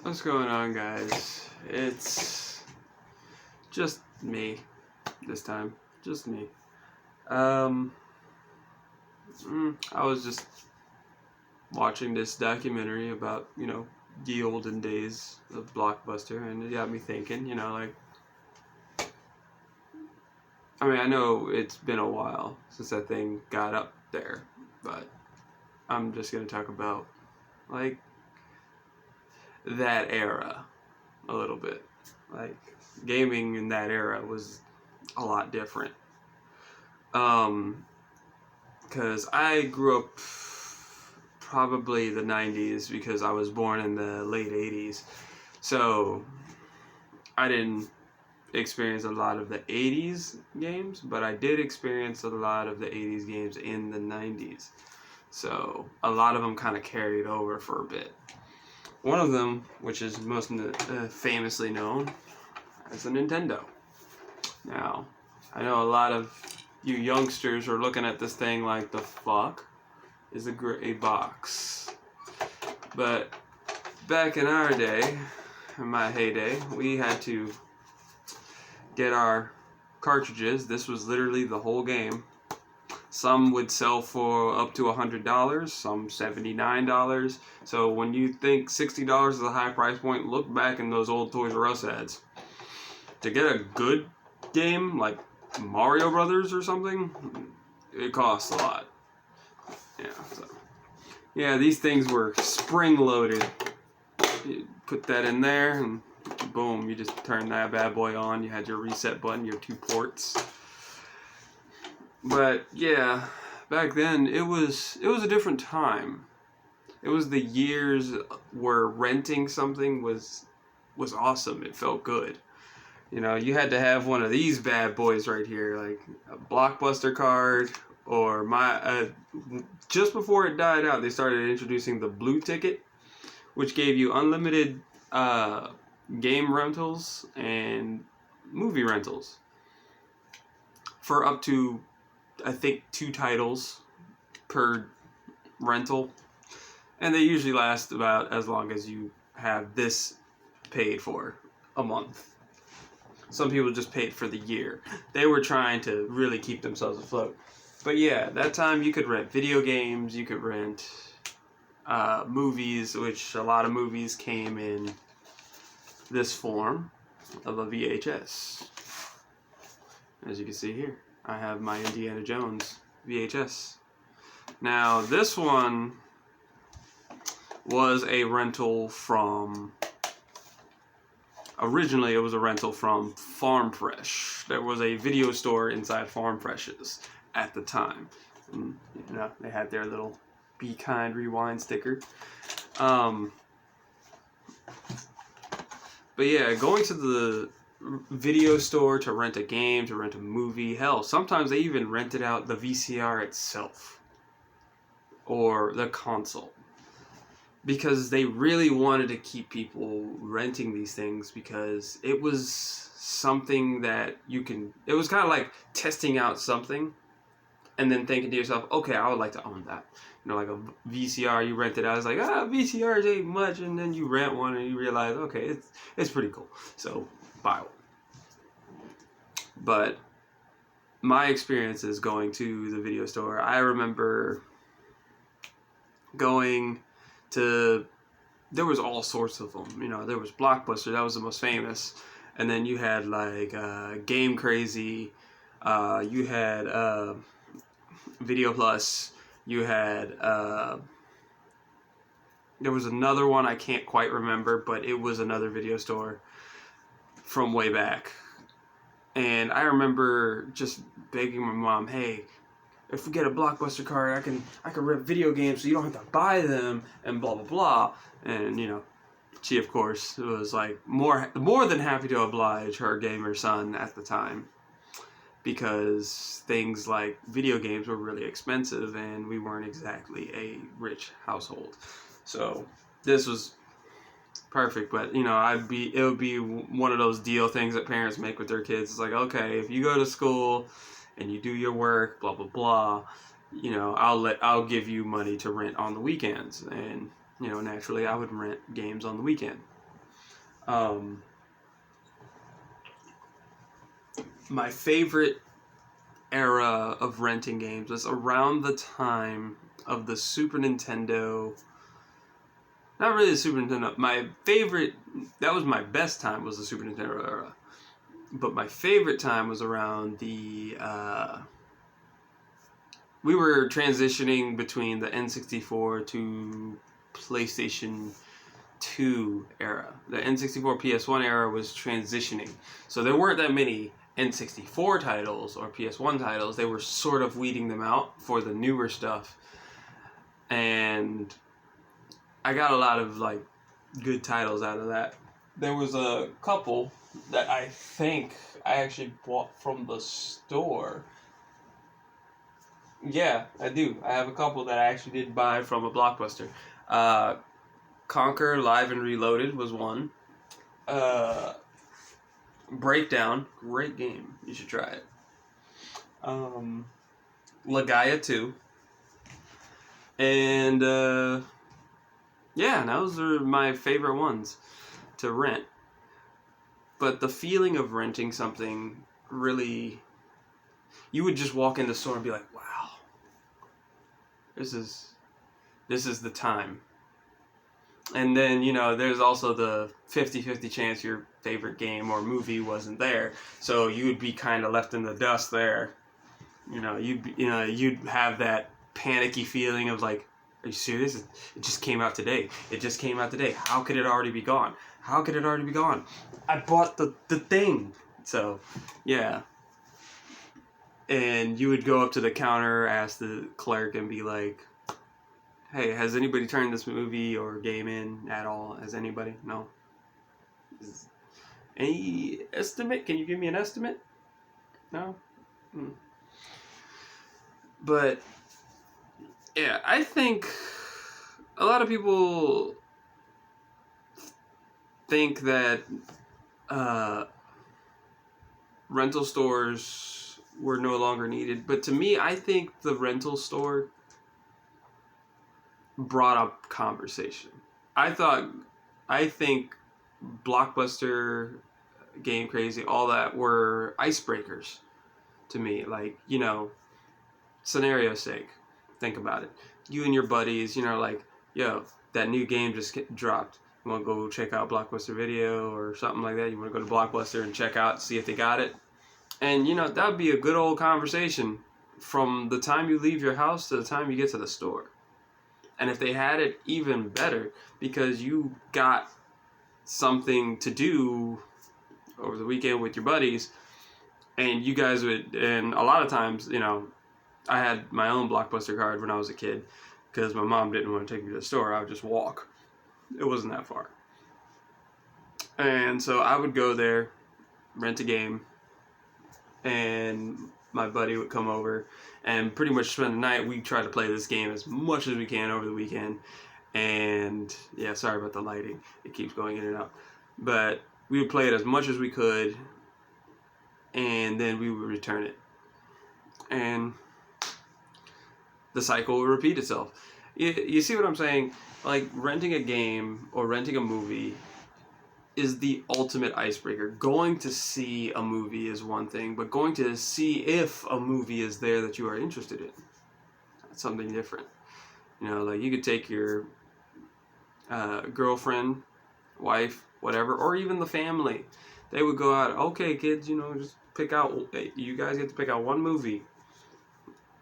What's going on, guys? It's just me this time. Just me. I was just watching this documentary about, the olden days of Blockbuster, and it got me thinking, I know it's been a while since that thing got up there, but I'm just gonna talk about, like, that era a little bit. Like, gaming in that era was a lot different. Because I grew up probably the 90s because I was born in the late 80s. So I didn't experience a lot of the 80s games, but I did experience a lot of the 80s games in the 90s. So a lot of them kind of carried over for a bit. One of them, which is most famously known as the Nintendo. Now, I know a lot of you youngsters are looking at this thing like, the fuck is a gray box? But back in our day, in my heyday, we had to get our cartridges. This was literally the whole game. Some would sell for up to $100, some $79. So when you think $60 is a high price point, look back in those old Toys R Us ads. To get a good game like Mario Brothers or something, it costs a lot. These things were spring loaded. You put that in there and boom, you just turn that bad boy on. You had your reset button, your 2 ports. But yeah, back then it was a different time. It was the years where renting something was awesome. It felt good. You had to have one of these bad boys right here, like a Blockbuster Card, or just before it died out, they started introducing the blue ticket, which gave you unlimited game rentals and movie rentals for up to, I think, 2 titles per rental, and they usually last about as long as you have this paid for a month. Some people just paid for the year. They were trying to really keep themselves afloat. But yeah, that time you could rent video games, you could rent movies, which a lot of movies came in this form of a VHS. As you can see here, I have my Indiana Jones VHS. Now, this one was a rental from... Originally, it was a rental from Farm Fresh. There was a video store inside Farm Fresh's at the time. And, they had their little Be Kind Rewind sticker. But yeah, going to the video store to rent a game, to rent a movie, hell, sometimes they even rented out the VCR itself. Or the console. Because they really wanted to keep people renting these things, because it was something that it was kind of like testing out something and then thinking to yourself, okay, I would like to own that. Like a VCR, you rent it out, it's like, VCRs ain't much, and then you rent one and you realize, okay, it's pretty cool, so buy one. But my experience is going to the video store. I remember going to... There was all sorts of them. There was Blockbuster, that was the most famous, and then you had like Game Crazy, you had Video Plus, you had there was another one I can't quite remember, but it was another video store from way back. And I remember just begging my mom, hey, if we get a Blockbuster card, I can rent video games so you don't have to buy them, and blah blah blah. And she of course was like more than happy to oblige her gamer son at the time, because things like video games were really expensive and we weren't exactly a rich household. So this was perfect. But it would be one of those deal things that parents make with their kids. It's like, okay, if you go to school and you do your work, blah blah blah, I'll give you money to rent on the weekends. And naturally I would rent games on the weekend. Um, my favorite era of renting games was around the time of the Super Nintendo. Not really the Super Nintendo. That was my best time, was the Super Nintendo era. But my favorite time was around the, we were transitioning between the N64 to PlayStation 2 era. The N64 PS1 era was transitioning. So there weren't that many N64 titles or PS1 titles. They were sort of weeding them out for the newer stuff. And I got a lot of like good titles out of that. There was a couple that I think I actually bought from the store. Yeah, I do. I have a couple that I actually did buy from a Blockbuster. Conquer Live and Reloaded was one. Breakdown, great game. You should try it. Lagaia 2. And yeah, those are my favorite ones to rent. But the feeling of renting something really, you would just walk in the store and be like, wow, this is the time. And then, there's also the 50-50 chance your favorite game or movie wasn't there. So you would be kind of left in the dust there. You'd have that panicky feeling of like, are you serious? It just came out today. It just came out today. How could it already be gone? How could it already be gone? I bought the thing. So, yeah. And you would go up to the counter, ask the clerk, and be like, hey, has anybody turned this movie or game in at all? Has anybody? No? Any estimate? Can you give me an estimate? No? But, yeah, I think a lot of people think that rental stores were no longer needed. But to me, I think the rental store brought up conversation. I think Blockbuster, Game Crazy, all that were icebreakers to me. Like, scenario sake, think about it. You and your buddies, like, yo, that new game just dropped. You want to go check out Blockbuster Video or something like that? You want to go to Blockbuster and check out, see if they got it? And, that would be a good old conversation from the time you leave your house to the time you get to the store. And if they had it, even better, because you got something to do over the weekend with your buddies, and you guys would, and a lot of times, I had my own Blockbuster card when I was a kid, because my mom didn't want to take me to the store. I would just walk. It wasn't that far. And so I would go there, rent a game, and my buddy would come over and pretty much spend the night. We try to play this game as much as we can over the weekend. And yeah, sorry about the lighting. It keeps going in and out. But we would play it as much as we could, and then we would return it. And the cycle would repeat itself. You see what I'm saying? Like, renting a game or renting a movie is the ultimate icebreaker. Going to see a movie is one thing, but going to see if a movie is there that you are interested in, that's something different. Like, you could take your girlfriend, wife, whatever, or even the family. They would go out, okay, kids, just pick out, you guys get to pick out one movie.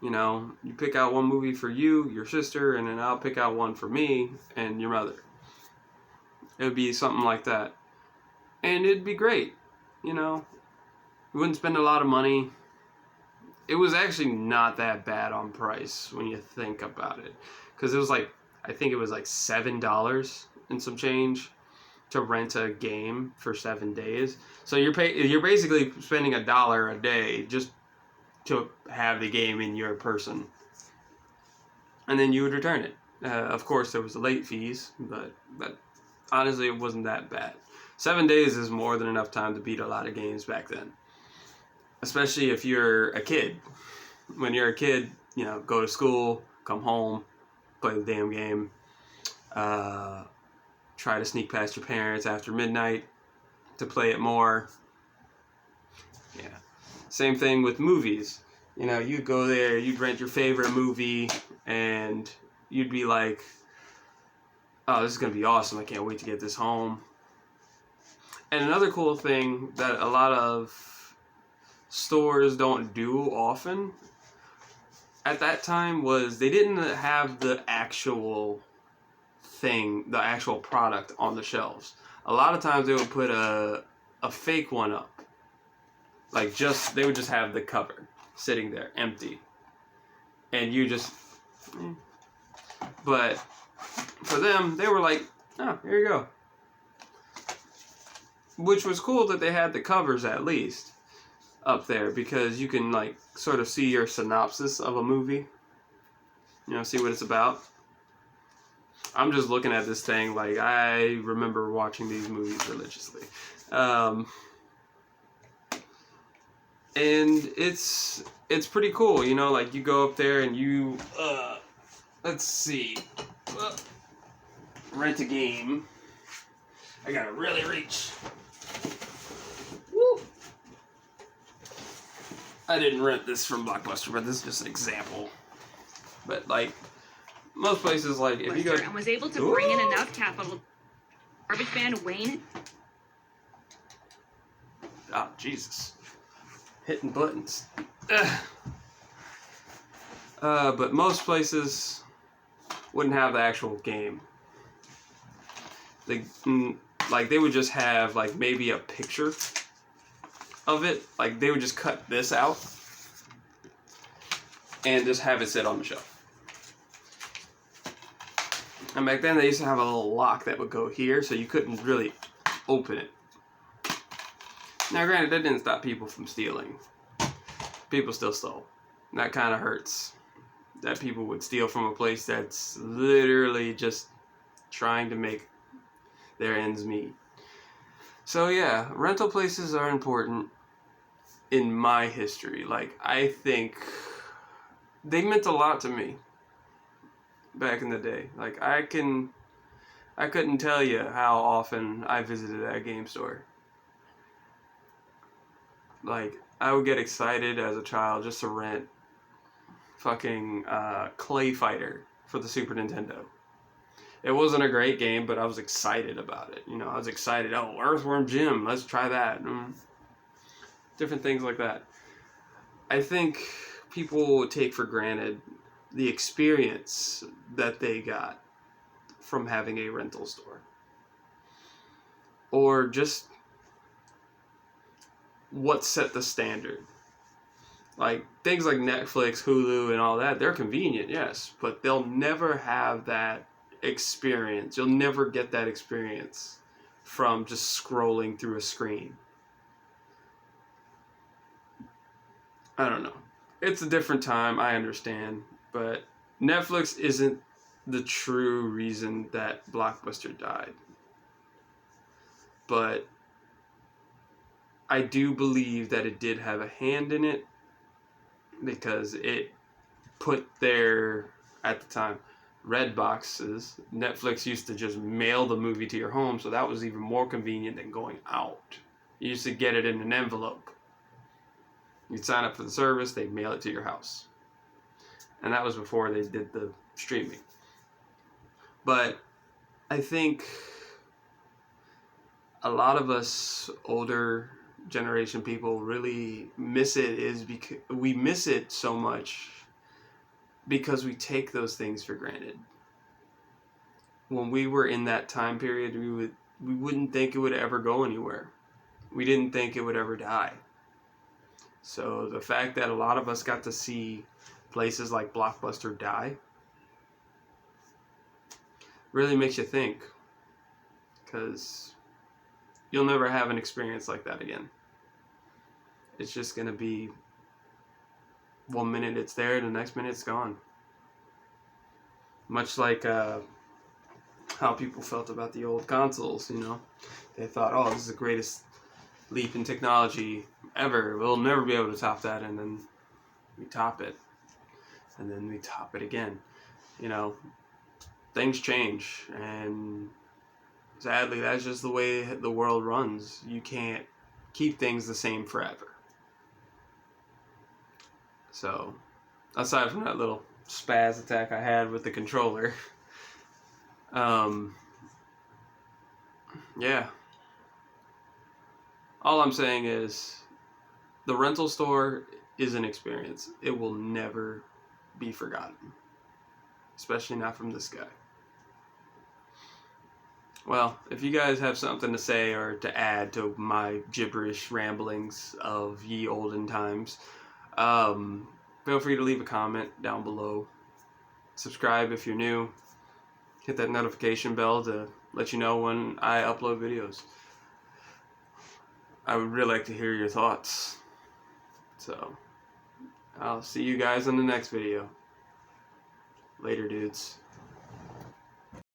You pick out one movie for you, your sister, and then I'll pick out one for me and your mother. It would be something like that. And it'd be great, We wouldn't spend a lot of money. It was actually not that bad on price when you think about it. Because it was like, I think it was like $7 and some change to rent a game for 7 days. So you're basically spending $1 a day just to have the game in your person. And then you would return it. Of course, there was the late fees, but honestly, it wasn't that bad. 7 days is more than enough time to beat a lot of games back then. Especially if you're a kid. When you're a kid, go to school, come home, play the damn game. try to sneak past your parents after midnight to play it more. Yeah. Same thing with movies. You know, you'd go there, you'd rent your favorite movie, and you'd be like, oh, this is going to be awesome. I can't wait to get this home. And another cool thing that a lot of stores don't do often at that time was they didn't have the actual thing, the actual product on the shelves. A lot of times they would put a fake one up. Like they would just have the cover sitting there empty. And you just, but for them, they were like, oh, here you go. Which was cool that they had the covers at least up there, because you can like sort of see your synopsis of a movie. You know, see what it's about. I'm just looking at this thing like I remember watching these movies religiously. And it's pretty cool, you know, like you go up there and you, let's see, rent a game. I gotta really reach. Woo! I didn't rent this from Blockbuster, but this is just an example. But like, most places, like, if you go... And was able to bring in enough capital. Garbage man Wayne. Oh, Jesus. Hitting buttons. But most places wouldn't have the actual game. They would just have like maybe a picture of it. Like they would just cut this out and just have it sit on the shelf. And back then they used to have a little lock that would go here, so you couldn't really open it. Now granted, that didn't stop people from stealing. People still stole. And that kind of hurts. That people would steal from a place that's literally just trying to make their ends meet. So yeah, rental places are important in my history. Like, I think they meant a lot to me back in the day. Like, I couldn't tell you how often I visited that game store. Like, I would get excited as a child just to rent fucking Clay Fighter for the Super Nintendo. It wasn't a great game, but I was excited about it. You know, I was excited. Oh, Earthworm Jim, let's try that. Different things like that. I think people take for granted the experience that they got from having a rental store. Or just what set the standard. Like, things like Netflix, Hulu, and all that, they're convenient, yes, but they'll never have that experience. You'll never get that experience from just scrolling through a screen. I don't know. It's a different time, I understand, but Netflix isn't the true reason that Blockbuster died. But I do believe that it did have a hand in it, because it put their, at the time, red boxes. Netflix used to just mail the movie to your home, so that was even more convenient than going out. You used to get it in an envelope. You'd sign up for the service, they'd mail it to your house. And that was before they did the streaming. But I think a lot of us older generation people really miss it, is because we miss it so much because we take those things for granted. When we were in that time period, we wouldn't think it would ever go anywhere. We didn't think it would ever die. So the fact that a lot of us got to see places like Blockbuster die really makes you think, because you'll never have an experience like that again. It's just going to be 1 minute it's there, the next minute it's gone. Much like how people felt about the old consoles, you know. They thought, oh, this is the greatest leap in technology ever. We'll never be able to top that, and then we top it. And then we top it again. You know, things change, and sadly, that's just the way the world runs. You can't keep things the same forever. So, aside from that little spaz attack I had with the controller, yeah. All I'm saying is, the rental store is an experience. It will never be forgotten. Especially not from this guy. Well, if you guys have something to say or to add to my gibberish ramblings of ye olden times, feel free to leave a comment down below. Subscribe if you're new. Hit that notification bell to let you know when I upload videos. I would really like to hear your thoughts. So, I'll see you guys in the next video. Later, dudes.